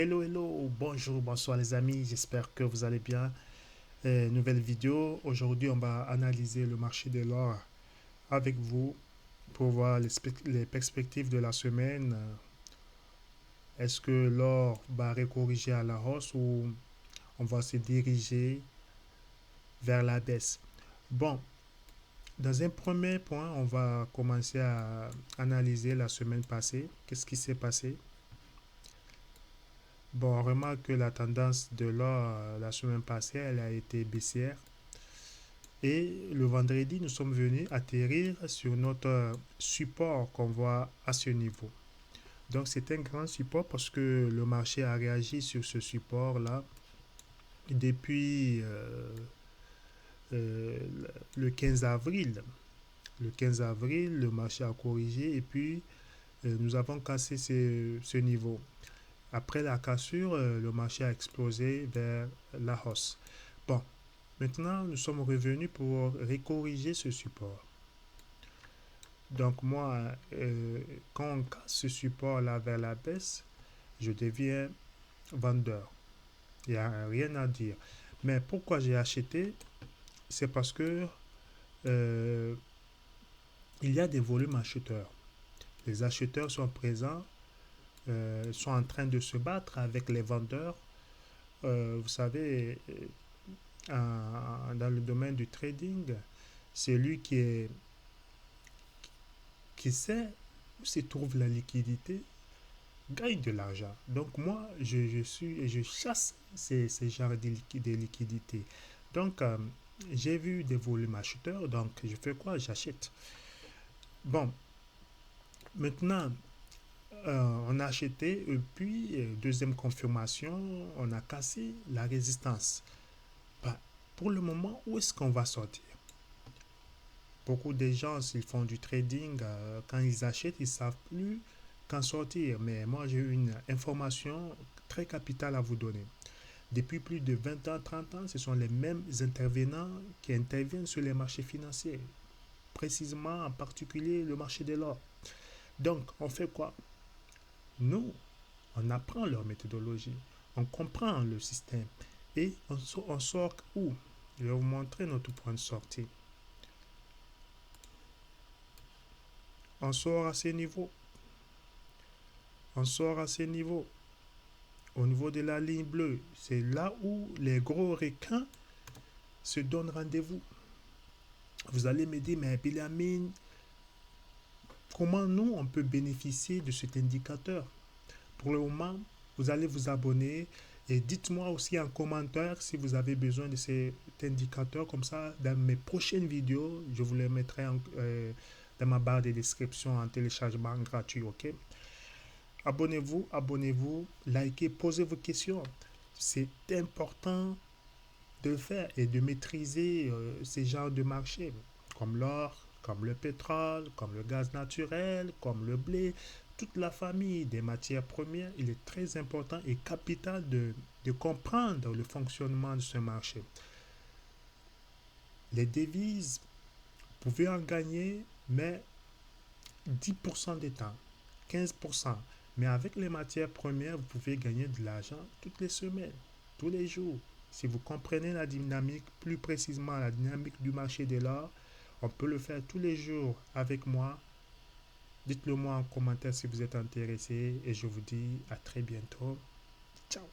Hello, hello, bonjour, bonsoir les amis, j'espère que vous allez bien. Nouvelle vidéo, aujourd'hui on va analyser le marché de l'or avec vous pour voir les perspectives de la semaine. Est-ce que l'or va recorriger à la hausse ou on va se diriger vers la baisse? Bon, dans un premier point, on va commencer à analyser la semaine passée. Qu'est-ce qui s'est passé? Bon, on remarque que la tendance de l'or la semaine passée, elle a été baissière. Et le vendredi, nous sommes venus atterrir sur notre support qu'on voit à ce niveau. Donc c'est un grand support parce que le marché a réagi sur ce support-là depuis euh, le 15 avril. Le 15 avril, le marché a corrigé et puis nous avons cassé ce niveau. Après la cassure, le marché a explosé vers la hausse. Bon, maintenant nous sommes revenus pour recorriger ce support. Donc moi, quand on casse ce support-là vers la baisse, je deviens vendeur. Il n'y a rien à dire. Mais pourquoi j'ai acheté? C'est parce que euh, il y a des volumes acheteurs. Les acheteurs sont présents, sont en train de se battre avec les vendeurs. Vous savez, dans le domaine du trading, c'est lui qui sait où se trouve la liquidité gagne de l'argent. Donc moi, je chasse ces genres de liquidités. Donc, j'ai vu des volumes acheteurs, donc je fais quoi? J'achète. Bon, maintenant, on a acheté, et puis, deuxième confirmation, on a cassé la résistance. Bah, pour le moment, où est-ce qu'on va sortir? Beaucoup de gens, s'ils font du trading, quand ils achètent, ils ne savent plus quand sortir. Mais moi, j'ai une information très capitale à vous donner. Depuis plus de 20 ans, 30 ans, ce sont les mêmes intervenants qui interviennent sur les marchés financiers, précisément en particulier le marché de l'or. Donc, on fait quoi? Nous, on apprend leur méthodologie, on comprend le système et on sort où? Je vais vous montrer notre point de sortie. On sort à ces niveaux. On sort à ces niveaux. Au niveau de la ligne bleue, c'est là où les gros requins se donnent rendez-vous. Vous allez me dire, mais Bilamine, comment nous, on peut bénéficier de cet indicateur? Pour le moment, vous allez vous abonner et dites-moi aussi en commentaire si vous avez besoin de cet indicateur. Comme ça, dans mes prochaines vidéos, je vous les mettrai dans ma barre de description en téléchargement gratuit, ok? Abonnez-vous, abonnez-vous, likez, posez vos questions. C'est important de le faire et de maîtriser ces genres de marchés, comme l'or, comme le pétrole, comme le gaz naturel, comme le blé, toute la famille des matières premières. Il est très important et capital de comprendre le fonctionnement de ce marché. Les devises, vous pouvez en gagner, mais 10% des temps, 15%. Mais avec les matières premières, vous pouvez gagner de l'argent toutes les semaines, tous les jours. Si vous comprenez la dynamique, plus précisément la dynamique du marché de l'or, on peut le faire tous les jours avec moi. Dites-le moi en commentaire si vous êtes intéressé et je vous dis à très bientôt. Ciao.